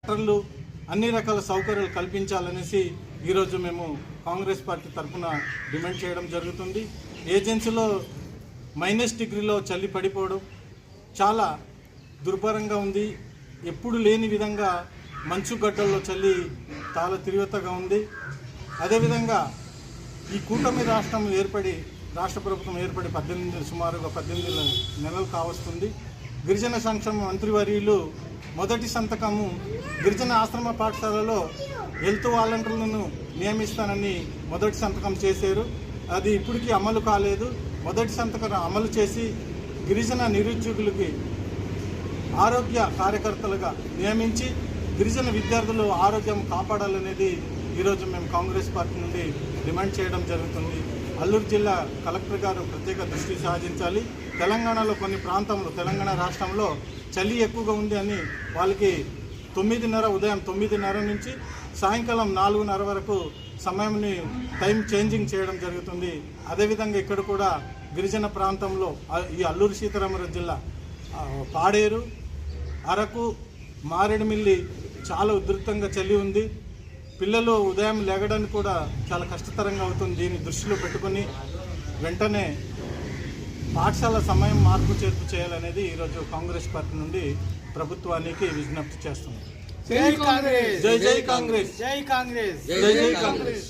డాక్టర్లు అన్ని రకాల సౌకర్యాలు కల్పించాలనేసి ఈరోజు మేము కాంగ్రెస్ పార్టీ తరఫున డిమాండ్ చేయడం జరుగుతుంది. ఏజెన్సీలో -డిగ్రీలో చలి పడిపోవడం చాలా దుర్భరంగా ఉంది. ఎప్పుడు లేని విధంగా మంచుగడ్డల్లో చలి చాలా తీవ్రతగా ఉంది. అదేవిధంగా ఈ కూటమి రాష్ట్ర ప్రభుత్వం ఏర్పడి సుమారుగా 18 నెలలు కావస్తుంది. గిరిజన సంక్షేమ మంత్రివర్యులు మొదటి సంతకము గిరిజన ఆశ్రమ పాఠశాలలో హెల్త్ వాలంటీర్లను నియమిస్తానని మొదటి సంతకం చేశారు. అది ఇప్పటికీ అమలు కాలేదు. మొదటి సంతకం అమలు చేసి గిరిజన నిరుద్యోగులకి ఆరోగ్య కార్యకర్తలుగా నియమించి గిరిజన విద్యార్థులు ఆరోగ్యం కాపాడాలనేది ఈరోజు మేము కాంగ్రెస్ పార్టీ నుండి డిమాండ్ చేయడం జరుగుతుంది. అల్లూరు జిల్లా కలెక్టర్ గారు ప్రత్యేక దృష్టి సాధించాలి. తెలంగాణలో కొన్ని ప్రాంతంలో తెలంగాణ రాష్ట్రంలో చలి ఎక్కువగా ఉంది అని వాళ్ళకి ఉదయం 9:30 నుంచి సాయంకాలం 4:30 వరకు సమయంని టైం చేంజింగ్ చేయడం జరుగుతుంది. అదేవిధంగా ఇక్కడ కూడా గిరిజన ప్రాంతంలో ఈ అల్లూరు సీతారామరాజు జిల్లా పాడేరు, అరకు, మారేడుమిల్లి చాలా ఉధృతంగా చలి ఉంది. పిల్లలు ఉదయం లేగడానికి కూడా చాలా కష్టతరంగా అవుతుంది. దీన్ని దృష్టిలో పెట్టుకొని వెంటనే పాఠశాల సమయం మార్పు చేర్పు చేయాలనేది ఈరోజు కాంగ్రెస్ పార్టీ నుండి ప్రభుత్వానికి విజ్ఞప్తి చేస్తున్నాం. జై కాంగ్రెస్, జై జై కాంగ్రెస్, జై కాంగ్రెస్, జై జై కాంగ్రెస్.